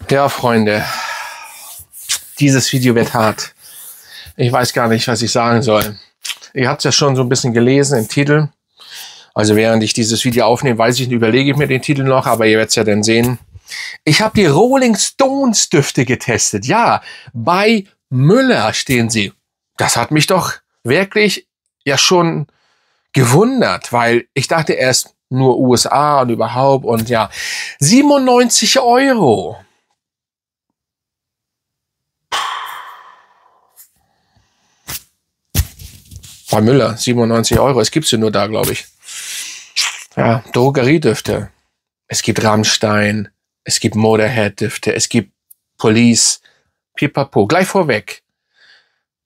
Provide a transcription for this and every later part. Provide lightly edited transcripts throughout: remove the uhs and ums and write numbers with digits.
Ja, Freunde, dieses Video wird hart. Ich weiß gar nicht, was ich sagen soll. Ihr habt es ja schon so ein bisschen gelesen im Titel. Also während ich dieses Video aufnehme, überlege ich mir den Titel noch, aber ihr werdet es ja dann sehen. Ich habe die Rolling Stones Düfte getestet. Ja, bei Müller stehen sie. Das hat mich doch wirklich ja schon gewundert, weil ich dachte erst nur USA und überhaupt und ja, 97 €. Bei Müller, 97 €. Es gibt sie nur da, glaube ich. Ja, Drogeriedüfte. Es gibt Rammstein, es gibt Motorhead-Düfte, es gibt Police, Pipapo. Gleich vorweg.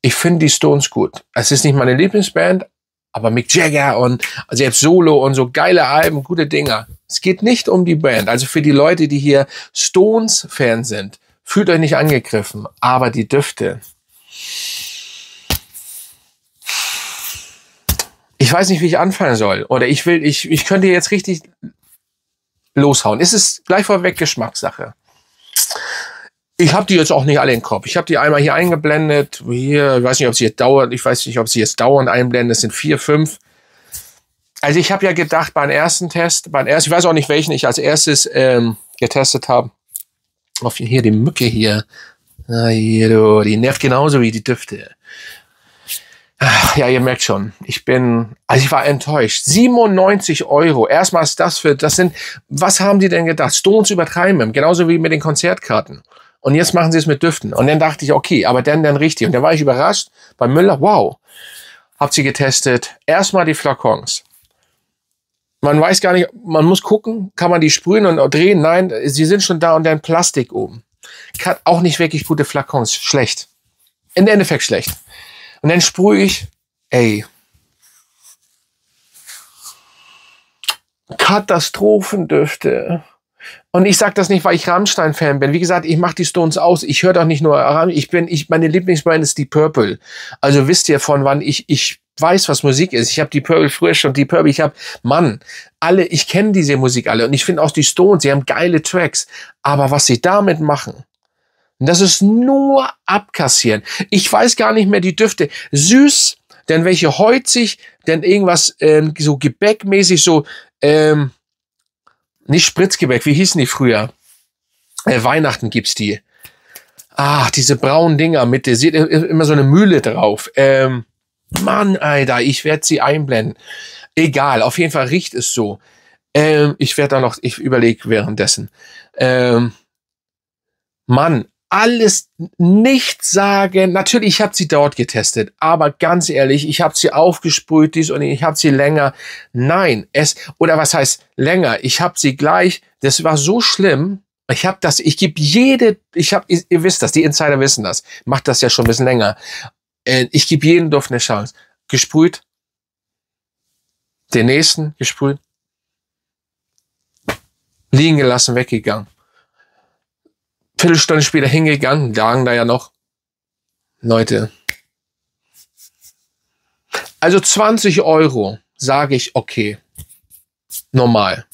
Ich finde die Stones gut. Es ist nicht meine Lieblingsband, aber Mick Jagger und selbst Solo und so geile Alben, gute Dinger. Es geht nicht um die Band. Also für die Leute, die hier Stones-Fans sind, fühlt euch nicht angegriffen. Aber die Düfte. Ich weiß nicht, wie ich anfangen soll. Oder ich könnte jetzt richtig loshauen. Es ist gleich vorweg Geschmackssache. Ich habe die jetzt auch nicht alle im Kopf. Ich habe die einmal hier eingeblendet. Hier, ich weiß nicht, ob sie jetzt dauernd einblenden. Das sind 4, 5. Also ich habe ja gedacht, ich weiß auch nicht, welchen ich als erstes getestet habe. Auf hier die Mücke hier. Die nervt genauso wie die Düfte. Ja, ihr merkt schon, ich war enttäuscht. 97 €. Erstmal ist was haben die denn gedacht? Stones übertreiben, genauso wie mit den Konzertkarten. Und jetzt machen sie es mit Düften. Und dann dachte ich, okay, aber dann richtig. Und dann war ich überrascht bei Müller, wow. Hab sie getestet. Erstmal die Flakons. Man weiß gar nicht, man muss gucken, kann man die sprühen und drehen? Nein, sie sind schon da und dann Plastik oben. Auch nicht wirklich gute Flakons. Schlecht. Im Endeffekt schlecht. Und dann sprühe ich, Katastrophendüfte. Und ich sage das nicht, weil ich Rammstein-Fan bin. Wie gesagt, ich mache die Stones aus. Ich höre doch nicht nur Rammstein. meine Lieblingsband ist Deep Purple. Also wisst ihr, von wann ich weiß, was Musik ist. Ich habe Deep Purple frisch und Deep Purple, ich kenne diese Musik alle. Und ich finde auch die Stones, sie haben geile Tracks. Aber was sie damit machen, das ist nur abkassieren. Ich weiß gar nicht mehr die Düfte. Süß, denn welche häuzig, denn irgendwas so gebäckmäßig, so nicht Spritzgebäck, wie hießen die früher? Weihnachten gibt's die. Diese braunen Dinger mit, sieht immer so eine Mühle drauf. Mann, Alter, ich werde sie einblenden. Egal, auf jeden Fall riecht es so. Ich überlege währenddessen. Mann, alles nicht sagen. Natürlich, ich habe sie dort getestet, aber ganz ehrlich, ich habe sie aufgesprüht und ich habe sie länger. Nein, oder was heißt länger? Ich habe sie gleich. Das war so schlimm. Ihr wisst das, die Insider wissen das. Macht das ja schon ein bisschen länger. Ich gebe jedem Duft eine Chance. Gesprüht. Den nächsten gesprüht. Liegen gelassen, weggegangen. Viertelstunde später hingegangen, lagen da ja noch Leute. Also 20 € sage ich, okay, normal.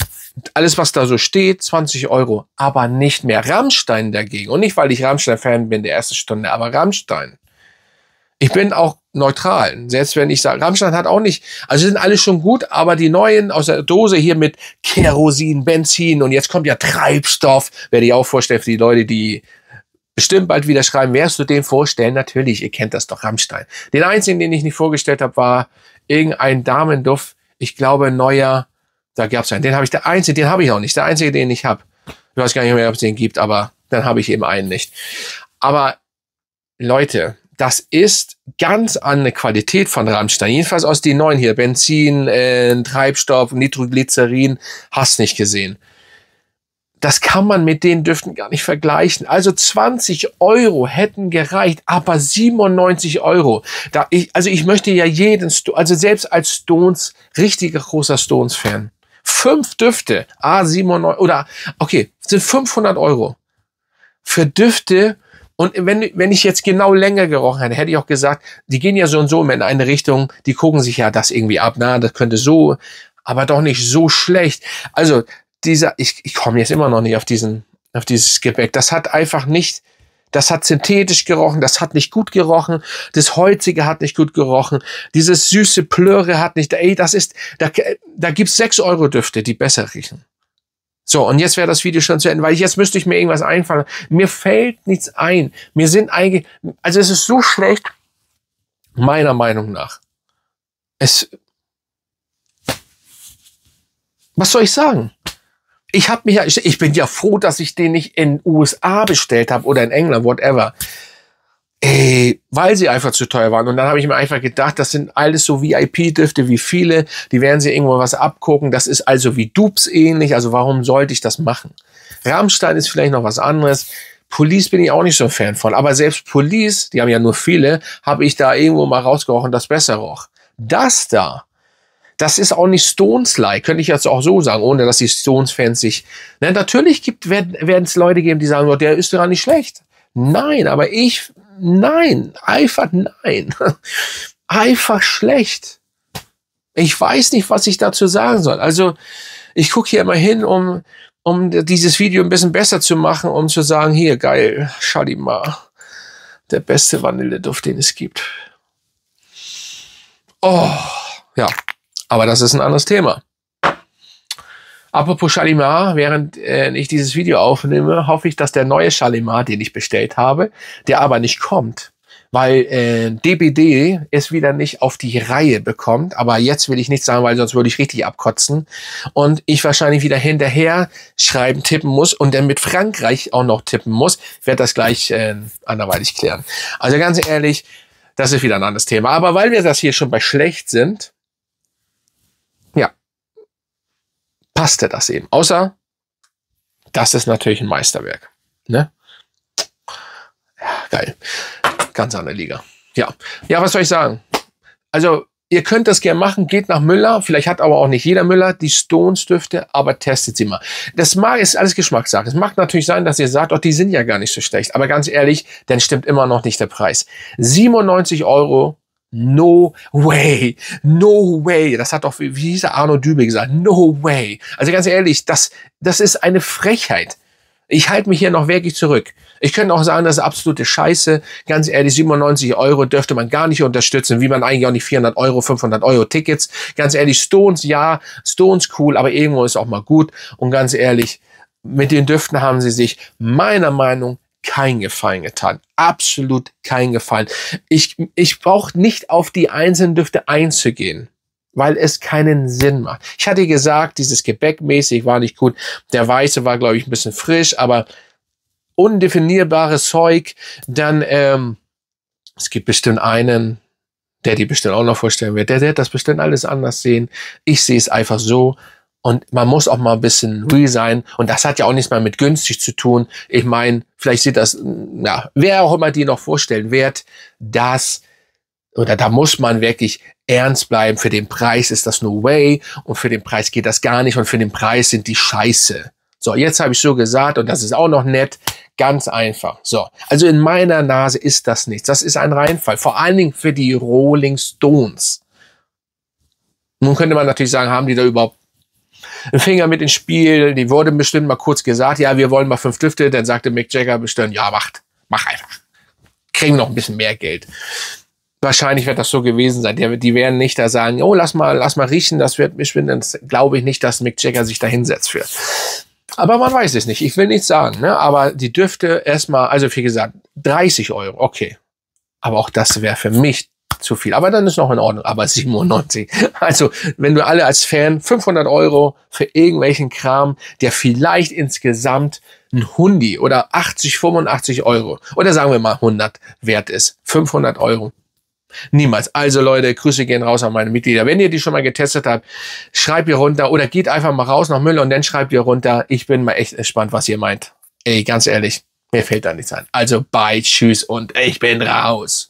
Alles, was da so steht, 20 €, aber nicht mehr. Rammstein dagegen. Und nicht, weil ich Rammstein-Fan bin der ersten Stunde, aber Rammstein. Ich bin auch neutral. Selbst wenn ich sage, Rammstein hat auch nicht, also sind alle schon gut, aber die neuen aus der Dose hier mit Kerosin, Benzin und jetzt kommt ja Treibstoff, werde ich auch vorstellen für die Leute, die bestimmt bald wieder schreiben, wirst du den vorstellen? Natürlich, ihr kennt das doch, Rammstein. Den einzigen, den ich nicht vorgestellt habe, war irgendein Damenduft, ich glaube neuer, da gab es einen, den habe ich auch nicht, der einzige, den ich habe. Ich weiß gar nicht mehr, ob es den gibt, aber dann habe ich eben einen nicht. Aber Leute, das ist ganz andere Qualität von Rammstein. Jedenfalls aus den neuen hier. Benzin, Treibstoff, Nitroglycerin. Hast nicht gesehen. Das kann man mit den Düften gar nicht vergleichen. Also 20 € hätten gereicht, aber 97 €. Ich möchte ja also selbst als Stones, richtiger großer Stones-Fan. 5 Düfte, 97, oder, okay, sind 500 €. Für Düfte. Und wenn ich jetzt genau länger gerochen hätte, hätte ich auch gesagt, die gehen ja so und so in eine Richtung, die gucken sich ja das irgendwie ab, das könnte so, aber doch nicht so schlecht. Also ich komme jetzt immer noch nicht auf diesen auf dieses Gebäck. Das hat einfach nicht, das hat synthetisch gerochen, das hat nicht gut gerochen, das Holzige hat nicht gut gerochen, dieses süße Plöre hat nicht, ey, das ist, da gibt's 6 Euro Düfte, die besser riechen. So, und jetzt wäre das Video schon zu Ende, weil jetzt müsste ich mir irgendwas einfallen. Mir fällt nichts ein. Mir sind eigentlich, also es ist so schlecht, meiner Meinung nach. Was soll ich sagen? Ich bin ja froh, dass ich den nicht in USA bestellt habe oder in England, whatever. Weil sie einfach zu teuer waren. Und dann habe ich mir einfach gedacht, das sind alles so VIP-Düfte wie viele. Die werden sie irgendwo was abgucken. Das ist also wie Dupes ähnlich. Also warum sollte ich das machen? Rammstein ist vielleicht noch was anderes. Police bin ich auch nicht so ein Fan von. Aber selbst Police, die haben ja nur viele, habe ich da irgendwo mal rausgerochen, das besser roch. Das da, das ist auch nicht Stones-like, könnte ich jetzt auch so sagen, ohne dass die Stones-Fans sich... Ne, natürlich werden es Leute geben, die sagen, oh, der ist gar nicht schlecht. Nein, aber nein, einfach nein. Einfach schlecht. Ich weiß nicht, was ich dazu sagen soll. Also, ich gucke hier immer hin, um dieses Video ein bisschen besser zu machen, um zu sagen, hier, geil, Shalimar, der beste Vanilleduft, den es gibt. Oh, ja. Aber das ist ein anderes Thema. Apropos Shalimar, während ich dieses Video aufnehme, hoffe ich, dass der neue Shalimar, den ich bestellt habe, der aber nicht kommt, weil DBD es wieder nicht auf die Reihe bekommt. Aber jetzt will ich nichts sagen, weil sonst würde ich richtig abkotzen. Und ich wahrscheinlich wieder hinterher schreiben, tippen muss und dann mit Frankreich auch noch tippen muss. Ich werde das gleich anderweitig klären. Also ganz ehrlich, das ist wieder ein anderes Thema. Aber weil wir das hier schon bei schlecht sind, ja, passte das eben. Außer, das ist natürlich ein Meisterwerk. Ne? Ja, geil. Ganz andere Liga. Ja, was soll ich sagen? Also, ihr könnt das gerne machen. Geht nach Müller. Vielleicht hat aber auch nicht jeder Müller die Stones-Düfte, aber testet sie mal. Das ist alles Geschmackssache. Es mag natürlich sein, dass ihr sagt, oh, die sind ja gar nicht so schlecht. Aber ganz ehrlich, dann stimmt immer noch nicht der Preis. 97 Euro. No way, no way. Das hat doch, wie hieß der Arno Dübel gesagt, no way. Also ganz ehrlich, das ist eine Frechheit. Ich halte mich hier noch wirklich zurück. Ich könnte auch sagen, das ist absolute Scheiße. Ganz ehrlich, 97 Euro dürfte man gar nicht unterstützen, wie man eigentlich auch nicht 400 Euro, 500 Euro Tickets. Ganz ehrlich, Stones, ja, Stones cool, aber irgendwo ist auch mal gut. Und ganz ehrlich, mit den Düften haben sie sich meiner Meinung nach kein Gefallen getan. Absolut kein Gefallen. Ich brauche nicht auf die einzelnen Düfte einzugehen, weil es keinen Sinn macht. Ich hatte gesagt, dieses Gebäckmäßig war nicht gut. Der Weiße war, glaube ich, ein bisschen frisch, aber undefinierbares Zeug. Dann, es gibt bestimmt einen, der die bestimmt auch noch vorstellen wird. Der wird das bestimmt alles anders sehen. Ich sehe es einfach so. Und man muss auch mal ein bisschen real sein. Und das hat ja auch nichts mehr mit günstig zu tun. Ich meine, vielleicht sieht das, ja, wer auch immer die noch vorstellen wird, da muss man wirklich ernst bleiben. Für den Preis ist das no way. Und für den Preis geht das gar nicht. Und für den Preis sind die scheiße. So, jetzt habe ich so gesagt und das ist auch noch nett. Ganz einfach. So, also in meiner Nase ist das nichts. Das ist ein Reinfall. Vor allen Dingen für die Rolling Stones. Nun könnte man natürlich sagen, haben die da überhaupt einen Finger mit ins Spiel? Die wurde bestimmt mal kurz gesagt, ja, wir wollen mal 5 Düfte. Dann sagte Mick Jagger bestimmt, ja, mach einfach. Kriegen noch ein bisschen mehr Geld. Wahrscheinlich wird das so gewesen sein. Die werden nicht da sagen, oh, lass mal riechen, das wird mich schwinden. Das glaube ich nicht, dass Mick Jagger sich da hinsetzt für. Aber man weiß es nicht. Ich will nichts sagen, ne? Aber die Düfte erstmal, also wie gesagt, 30 Euro, okay. Aber auch das wäre für mich zu viel. Aber dann ist noch in Ordnung. Aber 97. Also, wenn du alle als Fan 500 Euro für irgendwelchen Kram, der vielleicht insgesamt ein Hundi oder 80, 85 Euro oder sagen wir mal 100 wert ist. 500 Euro. Niemals. Also Leute, Grüße gehen raus an meine Mitglieder. Wenn ihr die schon mal getestet habt, schreibt ihr runter oder geht einfach mal raus nach Müller und dann schreibt ihr runter. Ich bin mal echt gespannt, was ihr meint. Ey, ganz ehrlich, mir fällt da nichts ein. Also bye, tschüss und ich bin raus.